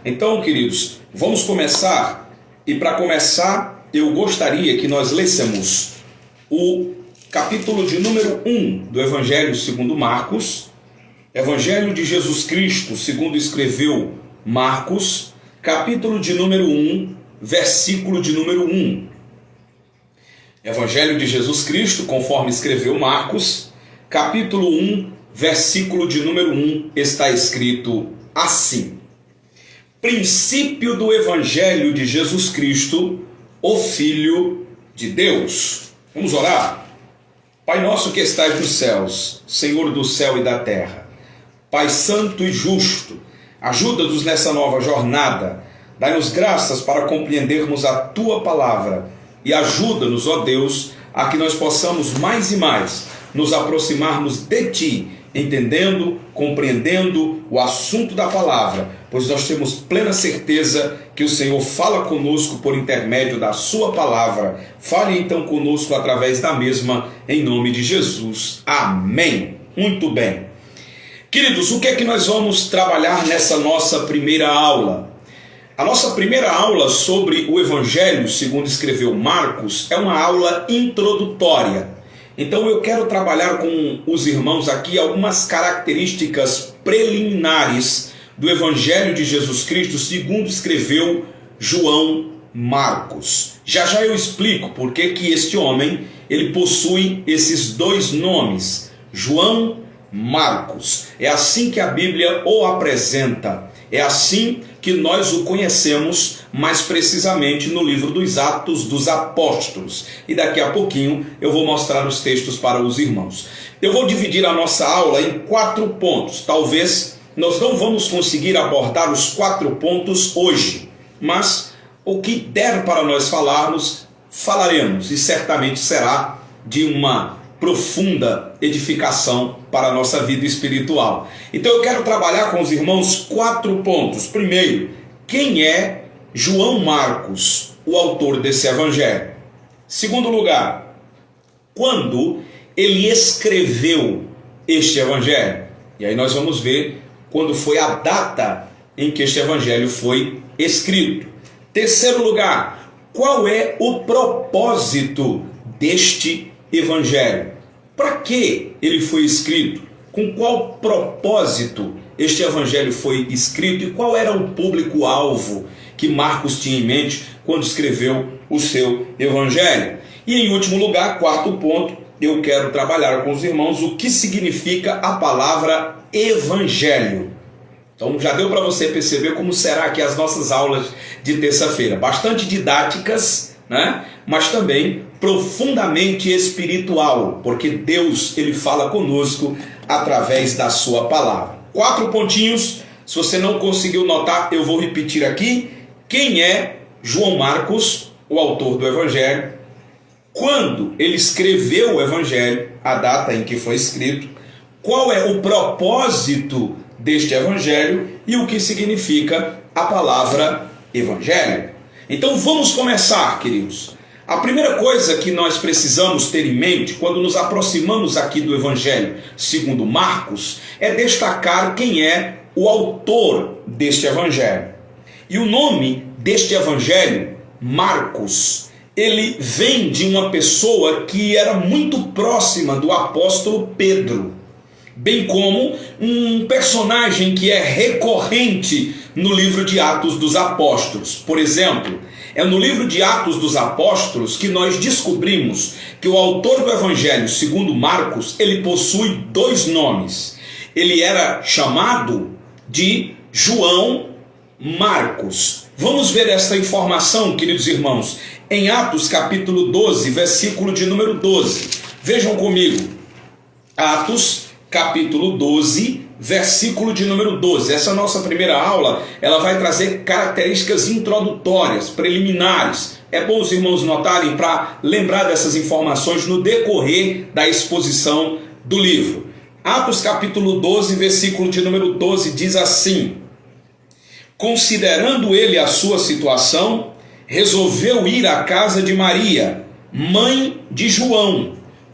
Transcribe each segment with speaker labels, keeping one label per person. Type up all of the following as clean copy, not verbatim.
Speaker 1: Então, queridos, vamos começar. E para começar, eu gostaria que nós lêssemos o capítulo de número 1 do Evangelho segundo Marcos, Evangelho de Jesus Cristo segundo escreveu Marcos, capítulo de número 1, versículo de número 1. Evangelho de Jesus Cristo, conforme escreveu Marcos, capítulo 1, versículo de número 1, está escrito assim: princípio do Evangelho de Jesus Cristo, o Filho de Deus. Vamos orar? Pai nosso que estais nos céus, Senhor do céu e da terra, Pai santo e justo, ajuda-nos nessa nova jornada, dai-nos graças para compreendermos a Tua palavra e ajuda-nos, ó Deus, a que nós possamos mais e mais nos aproximarmos de Ti, entendendo, compreendendo o assunto da palavra, pois nós temos plena certeza que o Senhor fala conosco por intermédio da sua palavra. Fale então conosco através da mesma, em nome de Jesus. Amém. Muito bem. Queridos, o que é que nós vamos trabalhar nessa nossa primeira aula? A nossa primeira aula sobre o Evangelho, segundo escreveu Marcos, é uma aula introdutória. Então eu quero trabalhar com os irmãos aqui algumas características preliminares do Evangelho de Jesus Cristo, segundo escreveu João Marcos. Já já eu explico por que este homem ele possui esses dois nomes, João Marcos. É assim que a Bíblia o apresenta. É assim que nós o conhecemos mais precisamente no livro dos Atos dos Apóstolos. E daqui a pouquinho eu vou mostrar os textos para os irmãos. Eu vou dividir a nossa aula em 4 pontos. Talvez nós não vamos conseguir abordar os 4 pontos hoje, mas o que der para nós falarmos, falaremos, e certamente será de uma profunda edificação para a nossa vida espiritual. Então eu quero trabalhar com os irmãos 4 pontos. Primeiro, quem é João Marcos, o autor desse evangelho? Segundo lugar, quando ele escreveu este evangelho? E aí nós vamos ver quando foi a data em que este evangelho foi escrito. Terceiro lugar, qual é o propósito deste evangelho? Para que ele foi escrito? Com qual propósito este evangelho foi escrito? E qual era o público-alvo que Marcos tinha em mente quando escreveu o seu evangelho? E em último lugar, 4º ponto, eu quero trabalhar com os irmãos o que significa a palavra evangelho. Então já deu para você perceber como será que as nossas aulas de terça-feira, bastante didáticas, né? Mas também profundamente espiritual, porque Deus ele fala conosco através da sua palavra. 4 pontinhos, se você não conseguiu notar, eu vou repetir aqui. Quem é João Marcos, o autor do evangelho? Quando ele escreveu o evangelho, a data em que foi escrito, qual é o propósito deste evangelho e o que significa a palavra evangelho. Então vamos começar, queridos. A primeira coisa que nós precisamos ter em mente quando nos aproximamos aqui do evangelho segundo Marcos é destacar quem é o autor deste evangelho. E o nome deste evangelho, Marcos, ele vem de uma pessoa que era muito próxima do apóstolo Pedro, bem como um personagem que é recorrente no livro de Atos dos Apóstolos. Por exemplo, é no livro de Atos dos Apóstolos que nós descobrimos que o autor do Evangelho, segundo Marcos, ele possui 2 nomes. Ele era chamado de João Marcos. Vamos ver esta informação, queridos irmãos, em Atos capítulo 12, versículo de número 12. Vejam comigo, Atos capítulo 12, versículo de número 12. Essa nossa primeira aula, ela vai trazer características introdutórias, preliminares. É bom os irmãos notarem para lembrar dessas informações no decorrer da exposição do livro. Atos capítulo 12, versículo de número 12 diz assim: considerando ele a sua situação, resolveu ir à casa de Maria, mãe de João,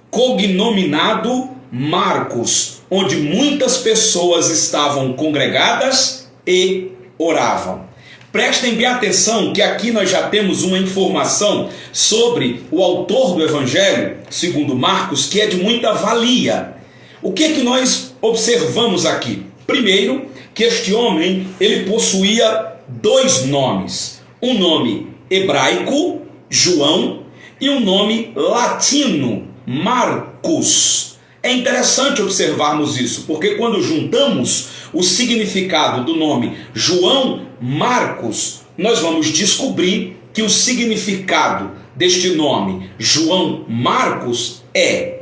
Speaker 1: cognominado Marcos, onde muitas pessoas estavam congregadas e oravam. Prestem bem atenção que aqui nós já temos uma informação sobre o autor do Evangelho, segundo Marcos, que é de muita valia. O que é que nós observamos aqui? Primeiro, que este homem, ele possuía dois nomes. Um nome hebraico, João, e um nome latino, Marcos. É interessante observarmos isso, porque quando juntamos o significado do nome João Marcos, nós vamos descobrir que o significado deste nome João Marcos é: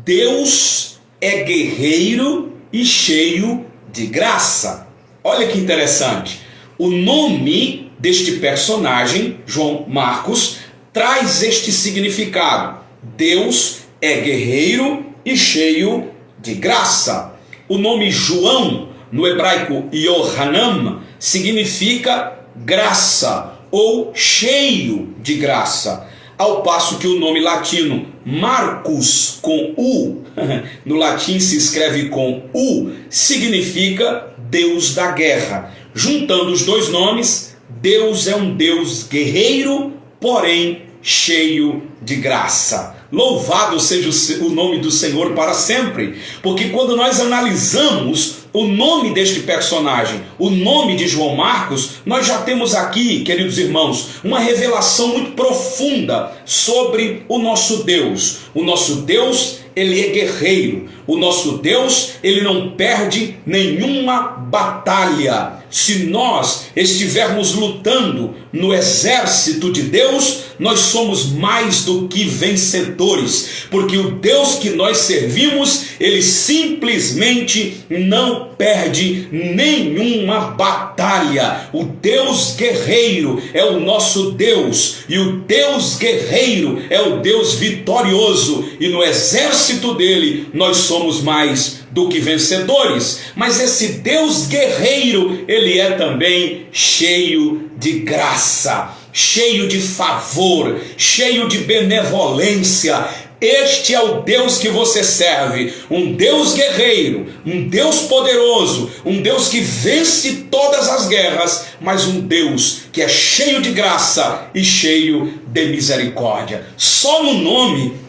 Speaker 1: Deus é guerreiro e cheio de graça. Olha que interessante. O nome deste personagem, João Marcos, traz este significado: Deus é guerreiro e cheio de graça. O nome João, no hebraico Yohanan, significa graça ou cheio de graça. Ao passo que o nome latino Marcus, com U, no latim se escreve com U, significa Deus da guerra. Juntando os dois nomes, Deus é um Deus guerreiro, porém cheio de graça. Louvado seja o nome do Senhor para sempre, porque quando nós analisamos o nome deste personagem, o nome de João Marcos, nós já temos aqui, queridos irmãos, uma revelação muito profunda sobre o nosso Deus. O nosso Deus, ele é guerreiro. O nosso Deus, ele não perde nenhuma batalha. Se nós estivermos lutando no exército de Deus, nós somos mais do que vencedores, porque o Deus que nós servimos, ele simplesmente não perde nenhuma batalha. O Deus guerreiro é o nosso Deus, e o Deus guerreiro é o Deus vitorioso, e no exército dele nós somos mais do que vencedores. Mas esse Deus guerreiro, ele é também cheio de graça, cheio de favor, cheio de benevolência. Este é o Deus que você serve, um Deus guerreiro, um Deus poderoso, um Deus que vence todas as guerras, mas um Deus que é cheio de graça e cheio de misericórdia. Só no nome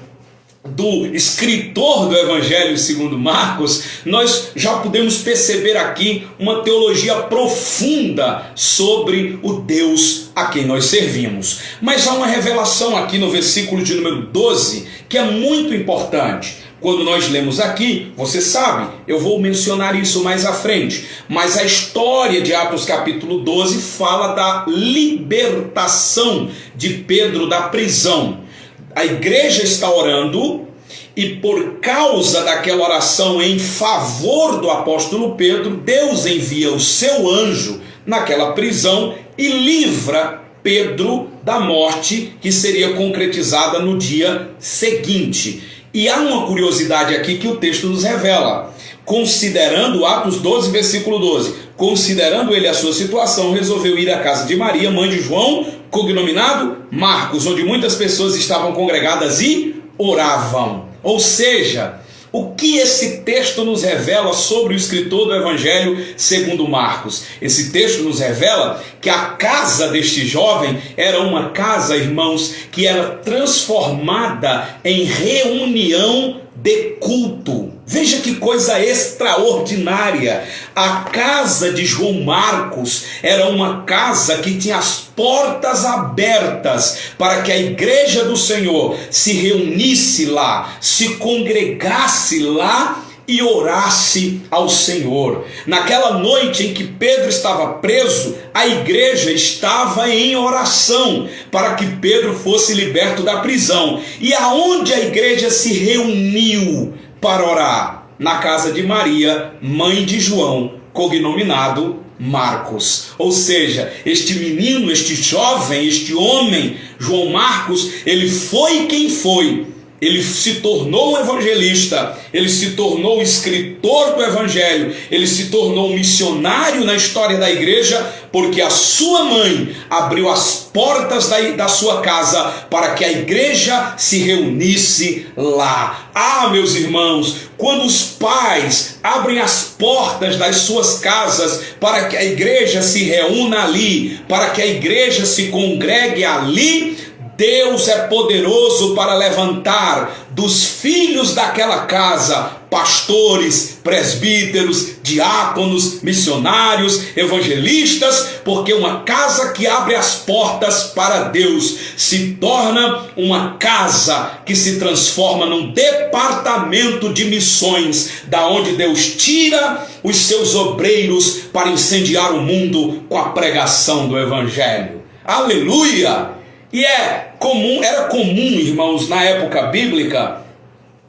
Speaker 1: do escritor do Evangelho segundo Marcos, nós já podemos perceber aqui uma teologia profunda sobre o Deus a quem nós servimos. Mas há uma revelação aqui no versículo de número 12 que é muito importante. Quando nós lemos aqui, você sabe, eu vou mencionar isso mais à frente, mas a história de Atos capítulo 12 fala da libertação de Pedro da prisão. A igreja está orando e por causa daquela oração em favor do apóstolo Pedro, Deus envia o seu anjo naquela prisão e livra Pedro da morte que seria concretizada no dia seguinte. E há uma curiosidade aqui que o texto nos revela. Considerando Atos 12, versículo 12, considerando ele a sua situação, resolveu ir à casa de Maria, mãe de João, cognominado Marcos, onde muitas pessoas estavam congregadas e oravam. Ou seja, o que esse texto nos revela sobre o escritor do Evangelho segundo Marcos? Esse texto nos revela que a casa deste jovem era uma casa, irmãos, que era transformada em reunião de culto. Veja que coisa extraordinária. A casa de João Marcos era uma casa que tinha as portas abertas para que a igreja do Senhor se reunisse lá, se congregasse lá e orasse ao Senhor. Naquela noite em que Pedro estava preso, a igreja estava em oração para que Pedro fosse liberto da prisão. E aonde a igreja se reuniu para orar? Na casa de Maria, mãe de João, cognominado Marcos. Ou seja, este menino, este jovem, este homem, João Marcos, ele foi quem foi ele se tornou um evangelista, ele se tornou escritor do evangelho, ele se tornou um missionário na história da igreja, porque a sua mãe abriu as portas da sua casa para que a igreja se reunisse lá. Ah, meus irmãos, quando os pais abrem as portas das suas casas para que a igreja se reúna ali, para que a igreja se congregue ali, Deus é poderoso para levantar dos filhos daquela casa pastores, presbíteros, diáconos, missionários, evangelistas, porque uma casa que abre as portas para Deus se torna uma casa que se transforma num departamento de missões, da onde Deus tira os seus obreiros para incendiar o mundo com a pregação do evangelho. Aleluia! E era comum, irmãos, na época bíblica,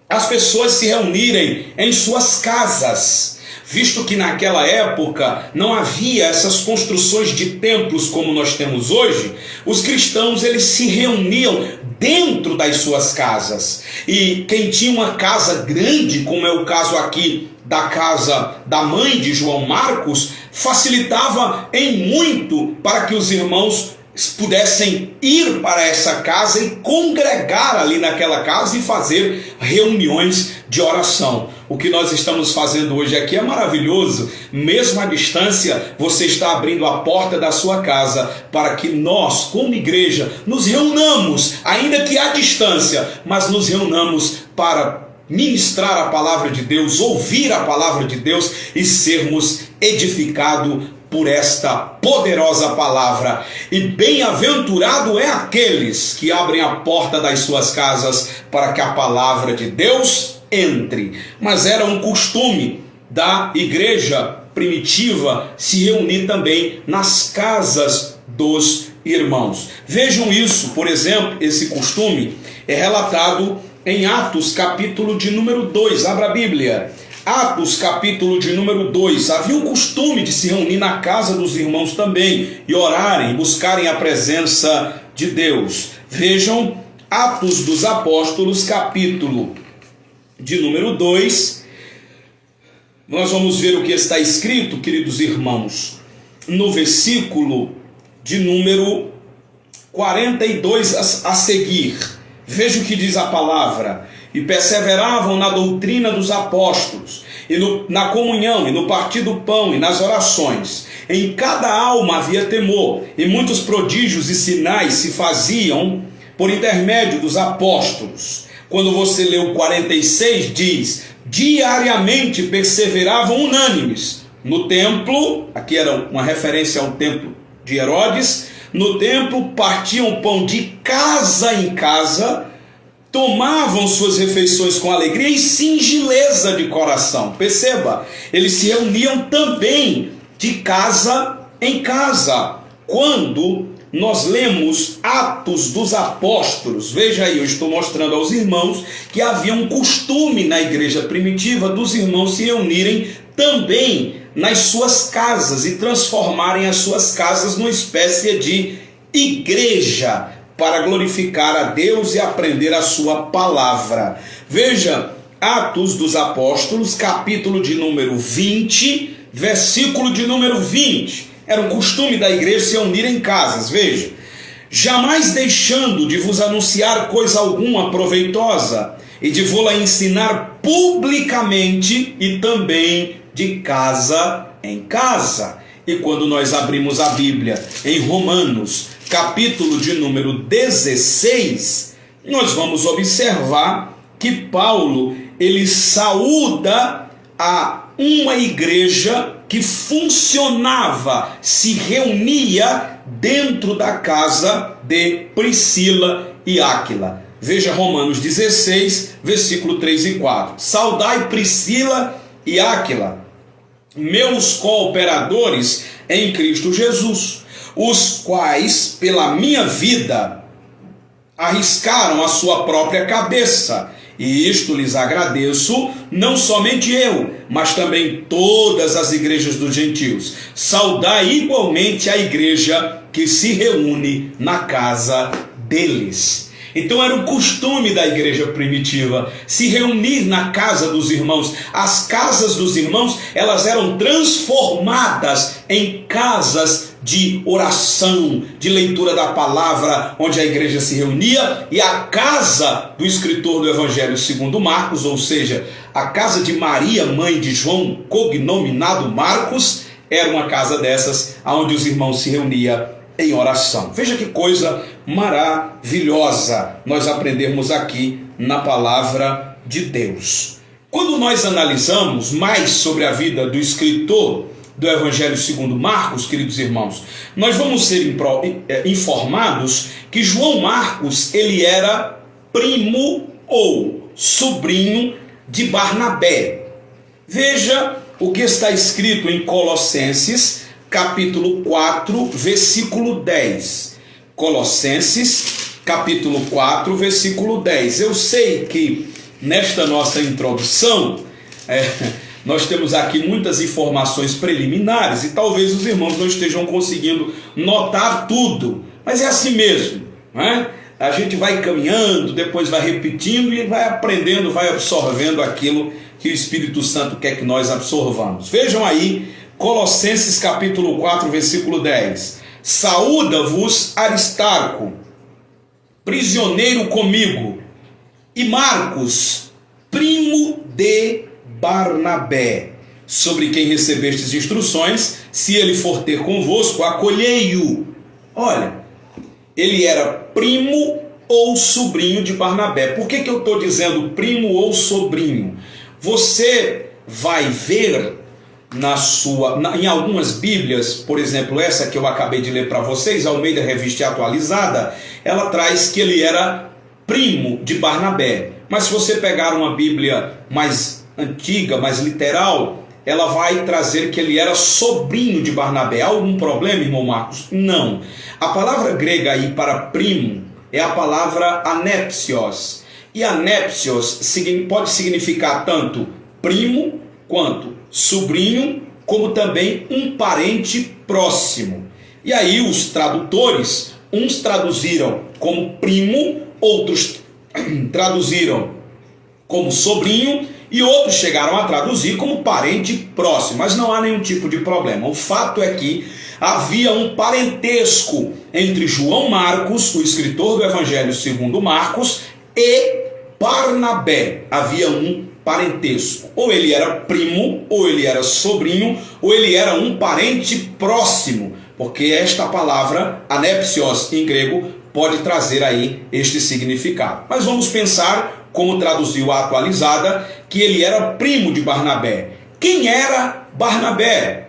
Speaker 1: as pessoas se reunirem em suas casas, visto que naquela época não havia essas construções de templos como nós temos hoje. Os cristãos, eles se reuniam dentro das suas casas, e quem tinha uma casa grande, como é o caso aqui da casa da mãe de João Marcos, facilitava em muito para que os irmãos pudessem ir para essa casa e congregar ali naquela casa e fazer reuniões de oração. O que nós estamos fazendo hoje aqui é maravilhoso. Mesmo à distância, você está abrindo a porta da sua casa para que nós, como igreja, nos reunamos, ainda que à distância, mas nos reunamos para ministrar a palavra de Deus, ouvir a palavra de Deus e sermos edificados por esta poderosa palavra. E bem-aventurado é aqueles que abrem a porta das suas casas para que a palavra de Deus entre. Mas era um costume da igreja primitiva se reunir também nas casas dos irmãos. Vejam isso, por exemplo, esse costume é relatado em Atos, capítulo de número 2. Abra a Bíblia. Atos, capítulo de número 2. Havia o costume de se reunir na casa dos irmãos também e orarem, buscarem a presença de Deus. Vejam Atos dos Apóstolos, capítulo de número 2. Nós vamos ver o que está escrito, queridos irmãos, no versículo de número 42 a seguir. Veja o que diz a palavra. E perseveravam na doutrina dos apóstolos, e na comunhão, e no partir do pão, e nas orações. Em cada alma havia temor, e muitos prodígios e sinais se faziam por intermédio dos apóstolos. Quando você lê o 46, diz: diariamente perseveravam unânimes no templo, aqui era uma referência ao templo de Herodes, no templo partiam o pão de casa em casa, tomavam suas refeições com alegria e singeleza de coração. Perceba, eles se reuniam também de casa em casa. Quando nós lemos Atos dos Apóstolos, veja aí, eu estou mostrando aos irmãos que havia um costume na igreja primitiva dos irmãos se reunirem também nas suas casas e transformarem as suas casas numa espécie de igreja, para glorificar a Deus e aprender a sua palavra. Veja, Atos dos Apóstolos, capítulo de número 20, versículo de número 20. Era um costume da igreja se reunir em casas. Veja: jamais deixando de vos anunciar coisa alguma proveitosa, e de vô-la ensinar publicamente, e também de casa em casa. E quando nós abrimos a Bíblia em Romanos, capítulo de número 16, nós vamos observar que Paulo, ele saúda a uma igreja que funcionava, se reunia dentro da casa de Priscila e Áquila. Veja Romanos 16, versículo 3 e 4. Saudai Priscila e Áquila, meus cooperadores em Cristo Jesus, os quais, pela minha vida, arriscaram a sua própria cabeça, e isto lhes agradeço, não somente eu, mas também todas as igrejas dos gentios. Saudai igualmente a igreja que se reúne na casa deles. Então era o costume da igreja primitiva se reunir na casa dos irmãos. As casas dos irmãos, elas eram transformadas em casas de oração, de leitura da palavra, onde a igreja se reunia, e a casa do escritor do Evangelho segundo Marcos, ou seja, a casa de Maria, mãe de João, cognominado Marcos, era uma casa dessas, onde os irmãos se reuniam em oração. Veja que coisa maravilhosa nós aprendemos aqui na palavra de Deus. Quando nós analisamos mais sobre a vida do escritor do Evangelho segundo Marcos, queridos irmãos, nós vamos ser informados que João Marcos, ele era primo ou sobrinho de Barnabé. Veja o que está escrito em Colossenses, capítulo 4, versículo 10. Colossenses, capítulo 4, versículo 10. Eu sei que nesta nossa introdução, nós temos aqui muitas informações preliminares e talvez os irmãos não estejam conseguindo notar tudo, mas é assim mesmo, né? A gente vai caminhando, depois vai repetindo e vai aprendendo, vai absorvendo aquilo que o Espírito Santo quer que nós absorvamos. Vejam aí, Colossenses capítulo 4, versículo 10. Saúda-vos Aristarco, prisioneiro comigo, e Marcos, primo de Barnabé, sobre quem recebestes instruções, se ele for ter convosco, acolhei-o. Olha, ele era primo ou sobrinho de Barnabé. Por que eu estou dizendo primo ou sobrinho? Você vai ver em algumas Bíblias, por exemplo, essa que eu acabei de ler para vocês, Almeida Revista Atualizada, ela traz que ele era primo de Barnabé. Mas se você pegar uma Bíblia mais antiga, mais literal, ela vai trazer que ele era sobrinho de Barnabé. Há algum problema, irmão Marcos? Não. A palavra grega aí para primo é a palavra anepsios. E anepsios pode significar tanto primo quanto sobrinho, como também um parente próximo. E aí os tradutores, uns traduziram como primo, outros traduziram como sobrinho e outros chegaram a traduzir como parente próximo, mas não há nenhum tipo de problema. O fato é que havia um parentesco entre João Marcos, o escritor do Evangelho segundo Marcos, e Barnabé. Havia um parentesco. Ou ele era primo, ou ele era sobrinho, ou ele era um parente próximo, porque esta palavra, anepsios em grego, pode trazer aí este significado. Mas vamos pensar, como traduziu a atualizada, que ele era primo de Barnabé. Quem era Barnabé?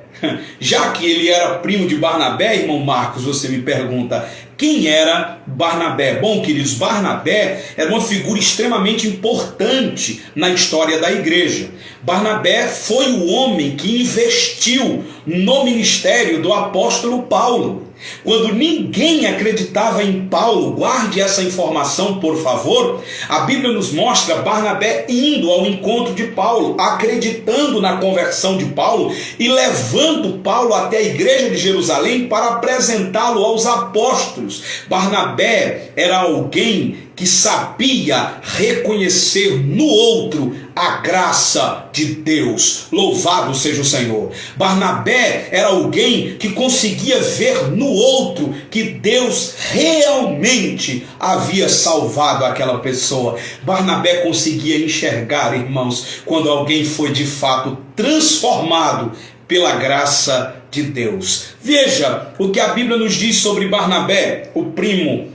Speaker 1: Já que ele era primo de Barnabé, irmão Marcos, você me pergunta, quem era Barnabé? Bom, queridos, Barnabé era uma figura extremamente importante na história da igreja. Barnabé foi o homem que investiu no ministério do apóstolo Paulo. Quando ninguém acreditava em Paulo, guarde essa informação, por favor, a Bíblia nos mostra Barnabé indo ao encontro de Paulo, acreditando na conversão de Paulo e levando Paulo até a igreja de Jerusalém para apresentá-lo aos apóstolos. Barnabé era alguém que sabia reconhecer no outro a graça de Deus. Louvado seja o Senhor. Barnabé era alguém que conseguia ver no outro que Deus realmente havia salvado aquela pessoa. Barnabé conseguia enxergar, irmãos, quando alguém foi de fato transformado pela graça de Deus. Veja o que a Bíblia nos diz sobre Barnabé, o primo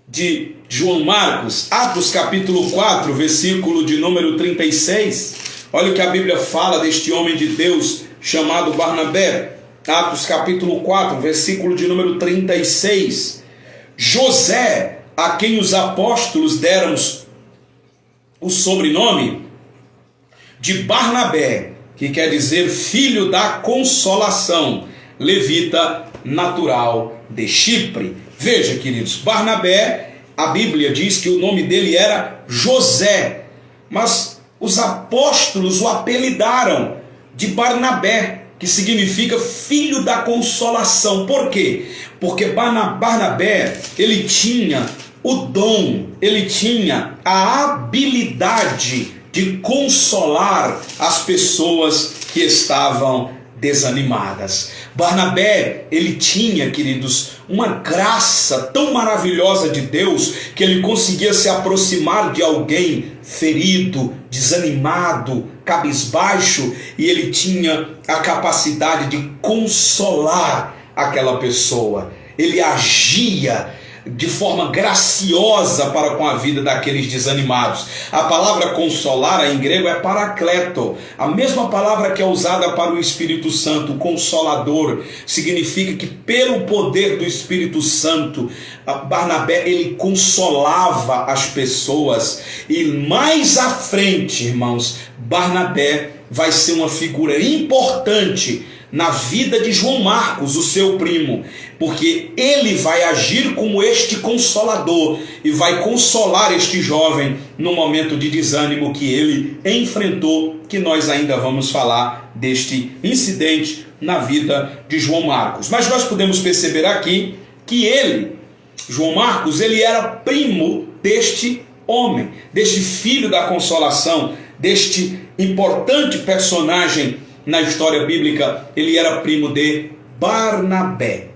Speaker 1: de João Marcos, Atos capítulo 4, versículo de número 36. Olha o que a Bíblia fala deste homem de Deus chamado Barnabé. Atos capítulo 4, versículo de número 36. José, a quem os apóstolos deram o sobrenome de Barnabé, que quer dizer filho da consolação, levita natural de Chipre. Veja, queridos, Barnabé, a Bíblia diz que o nome dele era José, mas os apóstolos o apelidaram de Barnabé, que significa filho da consolação. Por quê? Porque Barnabé, ele tinha o dom, ele tinha a habilidade de consolar as pessoas que estavam desanimadas. Barnabé, ele tinha, queridos, uma graça tão maravilhosa de Deus que ele conseguia se aproximar de alguém ferido, desanimado, cabisbaixo, e ele tinha a capacidade de consolar aquela pessoa. Ele agia de forma graciosa para com a vida daqueles desanimados. A palavra consolar em grego é parakleto, a mesma palavra que é usada para o Espírito Santo, consolador. Significa que pelo poder do Espírito Santo, Barnabé, ele consolava as pessoas. E mais à frente, irmãos, Barnabé vai ser uma figura importante na vida de João Marcos, o seu primo, porque ele vai agir como este consolador e vai consolar este jovem no momento de desânimo que ele enfrentou, que nós ainda vamos falar deste incidente na vida de João Marcos. Mas nós podemos perceber aqui que ele, João Marcos, ele era primo deste homem, deste filho da consolação, deste importante personagem na história bíblica. Ele era primo de Barnabé.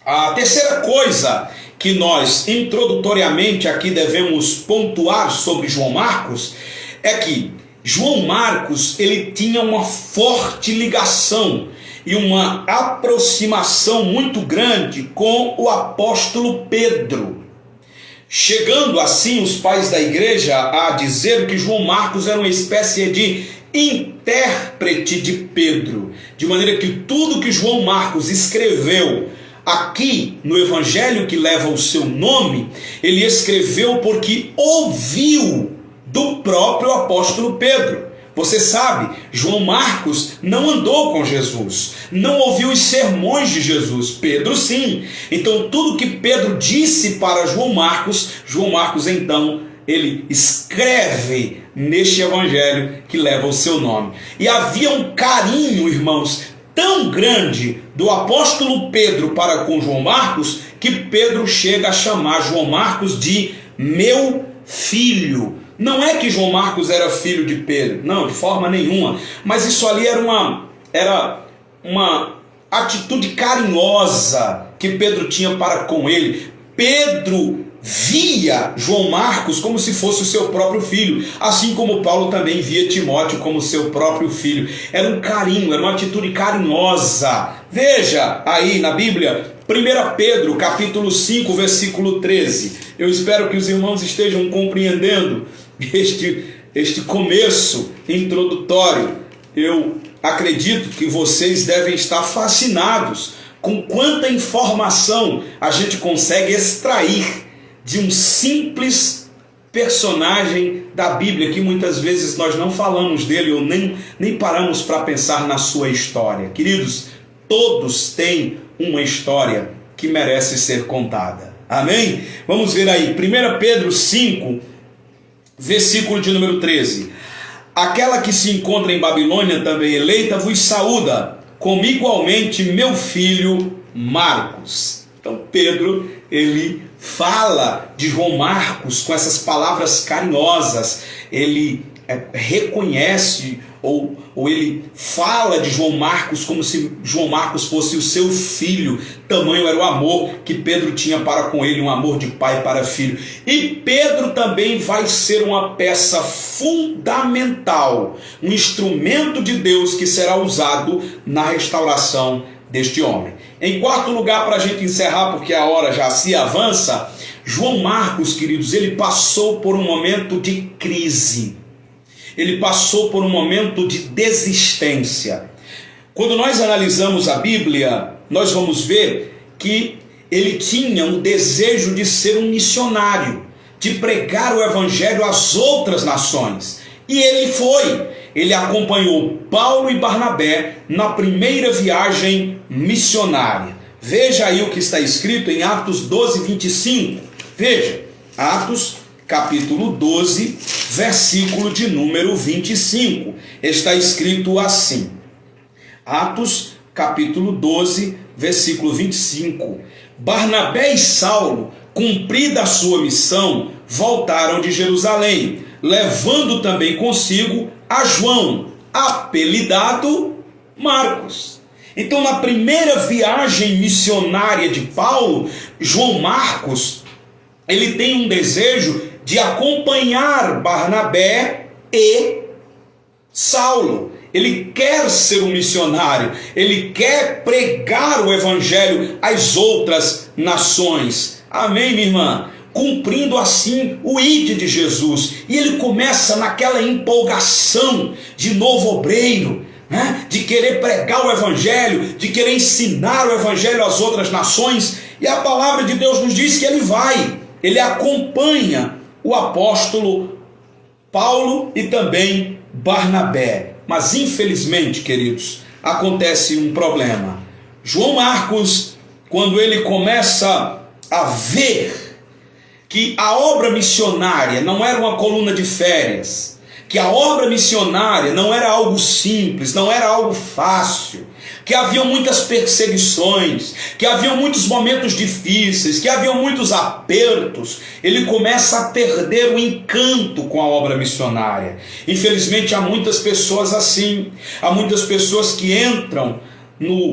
Speaker 1: A terceira coisa que nós introdutoriamente aqui devemos pontuar sobre João Marcos é que João Marcos, ele tinha uma forte ligação e uma aproximação muito grande com o apóstolo Pedro, chegando assim os pais da igreja a dizer que João Marcos era uma espécie de intérprete de Pedro, de maneira que tudo que João Marcos escreveu aqui no evangelho que leva o seu nome, ele escreveu porque ouviu do próprio apóstolo Pedro. Você sabe, João Marcos não andou com Jesus, não ouviu os sermões de Jesus, Pedro sim. Então tudo que Pedro disse para João Marcos então ele escreve neste evangelho que leva o seu nome. E havia um carinho, irmãos, tão grande do apóstolo Pedro para com João Marcos, que Pedro chega a chamar João Marcos de meu filho. Não é que João Marcos era filho de Pedro, não, de forma nenhuma, mas isso ali era uma atitude carinhosa que Pedro tinha para com ele. Pedro via João Marcos como se fosse o seu próprio filho, assim como Paulo também via Timóteo como seu próprio filho. Era um carinho, era uma atitude carinhosa. Veja aí na Bíblia, 1 Pedro capítulo 5, versículo 13. Eu espero que os irmãos estejam compreendendo este começo introdutório. Eu acredito que vocês devem estar fascinados com quanta informação a gente consegue extrair de um simples personagem da Bíblia, que muitas vezes nós não falamos dele ou nem paramos para pensar na sua história. Queridos, todos têm uma história que merece ser contada. Amém? Vamos ver aí, 1 Pedro 5, versículo de número 13. Aquela que se encontra em Babilônia, também eleita, vos saúda, como igualmente meu filho Marcos. Então Pedro, ele fala de João Marcos com essas palavras carinhosas. Ele reconhece ou ele fala de João Marcos como se João Marcos fosse o seu filho. Tamanho era o amor que Pedro tinha para com ele, um amor de pai para filho. E Pedro também vai ser uma peça fundamental, um instrumento de Deus que será usado na restauração deste homem. Em quarto lugar, para a gente encerrar, porque a hora já se avança, João Marcos, queridos, ele passou por um momento de crise. Ele passou por um momento de desistência. Quando nós analisamos a Bíblia, nós vamos ver que ele tinha um desejo de ser um missionário, de pregar o evangelho às outras nações. E ele foi. Ele acompanhou Paulo e Barnabé na primeira viagem missionária. Veja aí o que está escrito em Atos 12, 25. Veja, Atos capítulo 12, versículo de número 25. Está escrito assim. Atos capítulo 12, versículo 25. Barnabé e Saulo cumprida a sua missão, voltaram de Jerusalém, levando também consigo a João, apelidado Marcos. Então, na primeira viagem missionária de Paulo, João Marcos, ele tem um desejo de acompanhar Barnabé e Saulo. Ele quer ser um missionário, ele quer pregar o evangelho às outras nações. Amém, minha irmã? Cumprindo assim o ide de Jesus. E ele começa naquela empolgação de novo obreiro, né? De querer pregar o evangelho, de querer ensinar o evangelho às outras nações. E a palavra de Deus nos diz que ele vai, ele acompanha o apóstolo Paulo e também Barnabé. Mas infelizmente, queridos, acontece um problema. João Marcos, quando ele começa a ver que a obra missionária não era uma coluna de férias, que a obra missionária não era algo simples, não era algo fácil, que havia muitas perseguições, que havia muitos momentos difíceis, que havia muitos apertos, ele começa a perder o encanto com a obra missionária. Infelizmente há muitas pessoas assim, há muitas pessoas que entram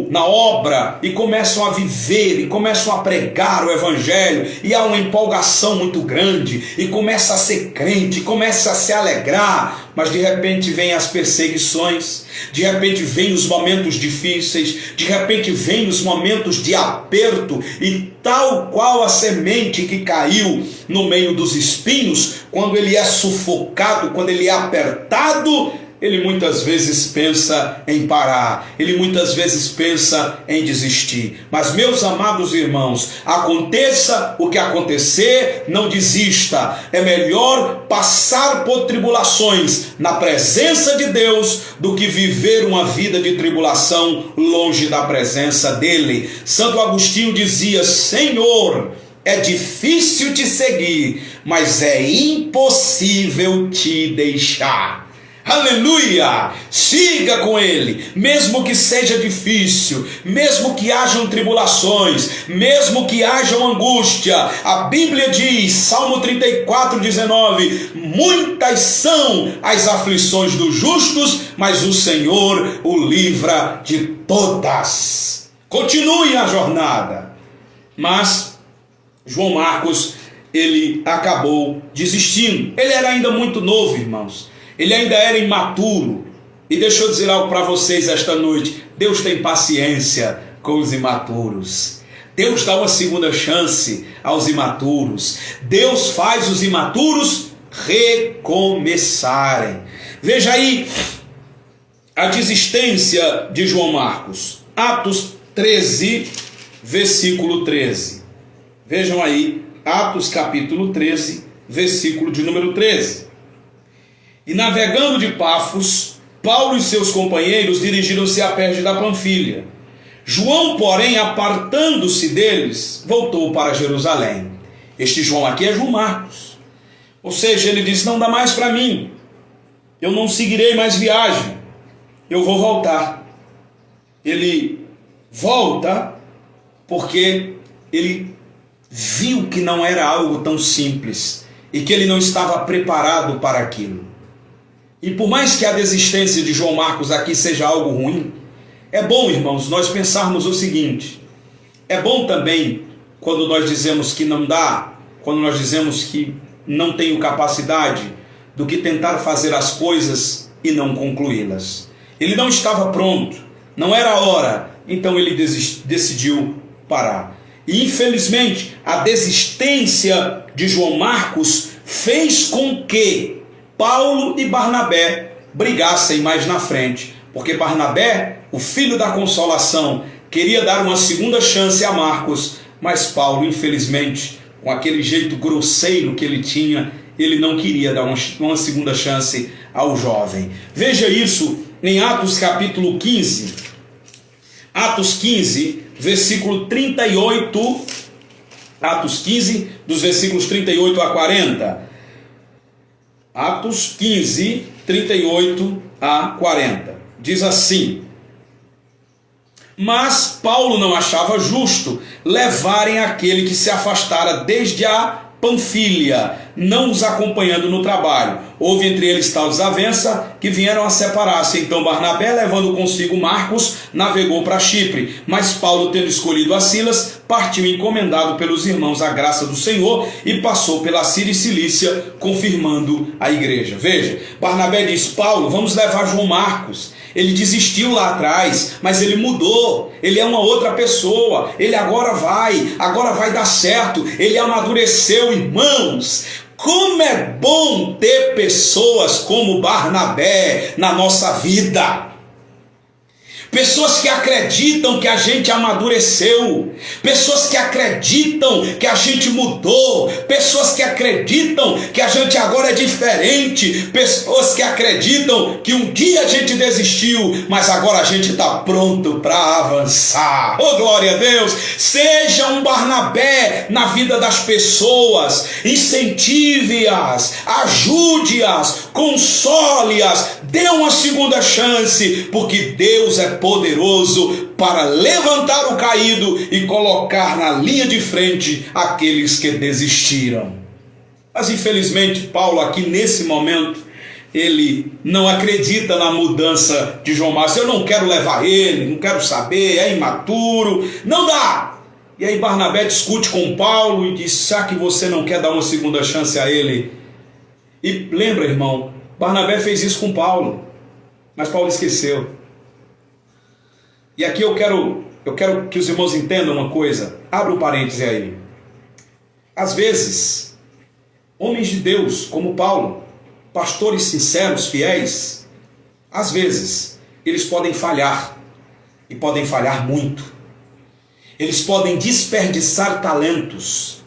Speaker 1: na obra e começam a viver e começam a pregar o evangelho, e há uma empolgação muito grande e começa a ser crente, começa a se alegrar, mas de repente vem as perseguições, de repente vem os momentos difíceis, de repente vem os momentos de aperto, e tal qual a semente que caiu no meio dos espinhos, quando ele é sufocado, quando ele é apertado, ele muitas vezes pensa em parar, ele muitas vezes pensa em desistir. Mas, meus amados irmãos, aconteça o que acontecer, não desista. É melhor passar por tribulações na presença de Deus do que viver uma vida de tribulação longe da presença dele. Santo Agostinho dizia: Senhor, é difícil te seguir, mas é impossível te deixar. Aleluia! Siga com ele, mesmo que seja difícil, mesmo que hajam tribulações, mesmo que hajam angústia. A Bíblia diz, Salmo 34:19, muitas são as aflições dos justos, mas o Senhor o livra de todas. Continue a jornada. Mas João Marcos, ele acabou desistindo. Ele era ainda muito novo, irmãos. Ele ainda era imaturo. E deixa eu dizer algo para vocês esta noite. Deus tem paciência com os imaturos. Deus dá uma segunda chance aos imaturos. Deus faz os imaturos recomeçarem. Veja aí a desistência de João Marcos. Atos 13, versículo 13. Vejam aí, Atos capítulo 13, versículo de número 13. E navegando de Pafos, Paulo e seus companheiros dirigiram-se a Perge da Panfilha. João, porém, apartando-se deles, voltou para Jerusalém. Este João aqui é João Marcos. Ou seja, ele disse: não dá mais para mim, eu não seguirei mais viagem, eu vou voltar. Ele volta porque ele viu que não era algo tão simples e que ele não estava preparado para aquilo. E por mais que a desistência de João Marcos aqui seja algo ruim, é bom, irmãos, nós pensarmos o seguinte: é bom também quando nós dizemos que não dá, quando nós dizemos que não tenho capacidade, do que tentar fazer as coisas e não concluí-las. Ele não estava pronto, não era a hora, então ele decidiu parar. E infelizmente a desistência de João Marcos fez com que Paulo e Barnabé brigassem mais na frente, porque Barnabé, o filho da consolação, queria dar uma segunda chance a Marcos, mas Paulo, infelizmente, com aquele jeito grosseiro que ele tinha, ele não queria dar uma segunda chance ao jovem. Veja isso em Atos capítulo 15, Atos 15, versículo 38, Atos 15, dos versículos 38 a 40. Atos 15, 38 a 40. Diz assim: Mas Paulo não achava justo levarem aquele que se afastara desde a Panfilha, não os acompanhando no trabalho. Houve entre eles tal desavença que vieram a separar-se. Então Barnabé, levando consigo Marcos, navegou para Chipre. Mas Paulo, tendo escolhido a Silas, partiu encomendado pelos irmãos à graça do Senhor e passou pela Síria e Cilícia, confirmando a igreja. Veja, Barnabé diz: Paulo, vamos levar João Marcos. Ele desistiu lá atrás, mas ele mudou, ele é uma outra pessoa, ele agora vai dar certo, ele amadureceu, irmãos. Como é bom ter pessoas como Barnabé na nossa vida. Pessoas que acreditam que a gente amadureceu, pessoas que acreditam que a gente mudou, pessoas que acreditam que a gente agora é diferente, pessoas que acreditam que um dia a gente desistiu, mas agora a gente está pronto para avançar. Oh, glória a Deus! Seja um Barnabé na vida das pessoas, incentive-as, ajude-as, console-as, dê uma segunda chance, porque Deus é poderoso para levantar o caído e colocar na linha de frente aqueles que desistiram. Mas infelizmente Paulo aqui nesse momento, ele não acredita na mudança de João Marcos. Eu não quero levar ele, não quero saber, é imaturo, não dá. E aí Barnabé discute com Paulo e diz: será que você não quer dar uma segunda chance a ele? E lembra, irmão, Barnabé fez isso com Paulo, mas Paulo esqueceu. E aqui eu quero que os irmãos entendam uma coisa. Abre um parêntese aí. Às vezes, homens de Deus como Paulo, pastores sinceros, fiéis, às vezes eles podem falhar, e podem falhar muito. Eles podem desperdiçar talentos.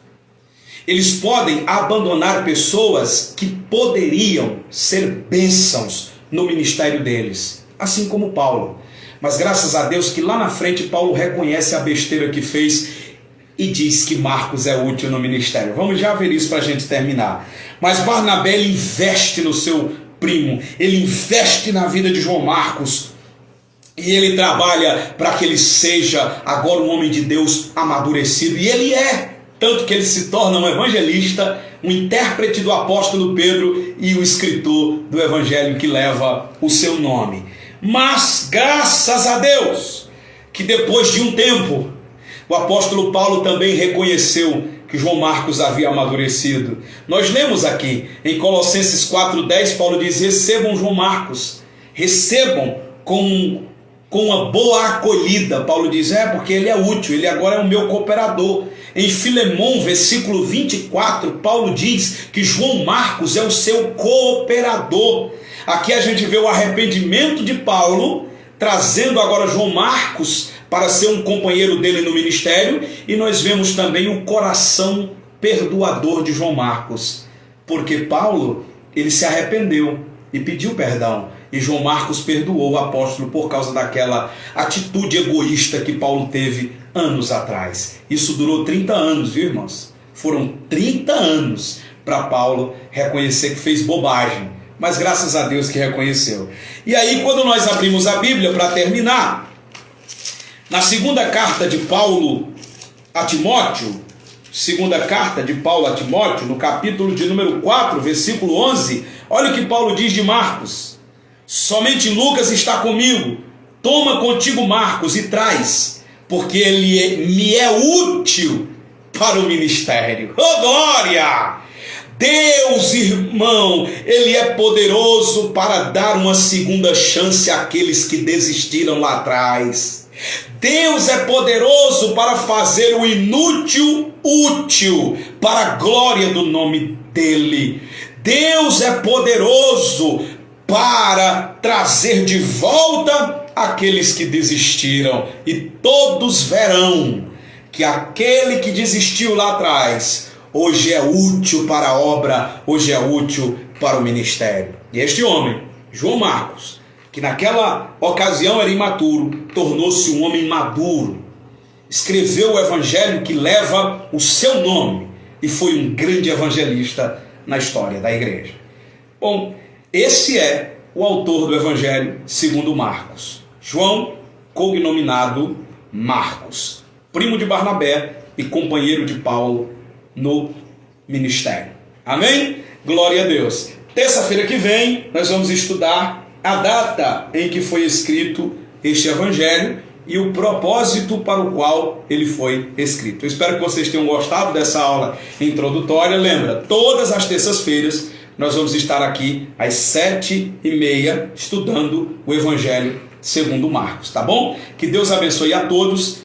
Speaker 1: Eles podem abandonar pessoas que poderiam ser bênçãos no ministério deles, assim como Paulo. Mas graças a Deus que lá na frente Paulo reconhece a besteira que fez e diz que Marcos é útil no ministério. Vamos já ver isso para a gente terminar. Mas Barnabé, ele investe no seu primo, ele investe na vida de João Marcos, e ele trabalha para que ele seja agora um homem de Deus amadurecido. E ele é, tanto que ele se torna um evangelista, um intérprete do apóstolo Pedro e o escritor do evangelho que leva o seu nome. Mas graças a Deus que depois de um tempo o apóstolo Paulo também reconheceu que João Marcos havia amadurecido. Nós lemos aqui em Colossenses 4:10, Paulo diz: recebam João Marcos, recebam com uma boa acolhida. Paulo diz: porque ele é útil, ele agora é o meu cooperador. Em Filemão, versículo 24, Paulo diz que João Marcos é o seu cooperador. Aqui a gente vê o arrependimento de Paulo, trazendo agora João Marcos para ser um companheiro dele no ministério, e nós vemos também o coração perdoador de João Marcos, porque Paulo, ele se arrependeu e pediu perdão, e João Marcos perdoou o apóstolo por causa daquela atitude egoísta que Paulo teve anos atrás. Isso durou 30 anos, viu, irmãos? Foram 30 anos para Paulo reconhecer que fez bobagem, mas graças a Deus que reconheceu. E aí, quando nós abrimos a Bíblia para terminar, na segunda carta de Paulo a Timóteo, no capítulo de número 4, versículo 11, olha o que Paulo diz de Marcos: somente Lucas está comigo, toma contigo Marcos e traz, porque ele me é útil para o ministério. Oh, glória! Deus, irmão, ele é poderoso para dar uma segunda chance àqueles que desistiram lá atrás. Deus é poderoso para fazer o inútil útil para a glória do nome dele. Deus é poderoso para trazer de volta aqueles que desistiram, e todos verão que aquele que desistiu lá atrás hoje é útil para a obra, hoje é útil para o ministério. E este homem, João Marcos, que naquela ocasião era imaturo, tornou-se um homem maduro, escreveu o evangelho que leva o seu nome e foi um grande evangelista na história da igreja. Bom, esse é o autor do evangelho segundo Marcos. João cognominado Marcos, primo de Barnabé e companheiro de Paulo no ministério. Amém? Glória a Deus. Terça-feira que vem nós vamos estudar a data em que foi escrito este evangelho e o propósito para o qual ele foi escrito. Eu espero que vocês tenham gostado dessa aula introdutória. Lembra, todas as terças-feiras nós vamos estar aqui às 7h30 estudando o evangelho segundo Marcos, tá bom? Que Deus abençoe a todos.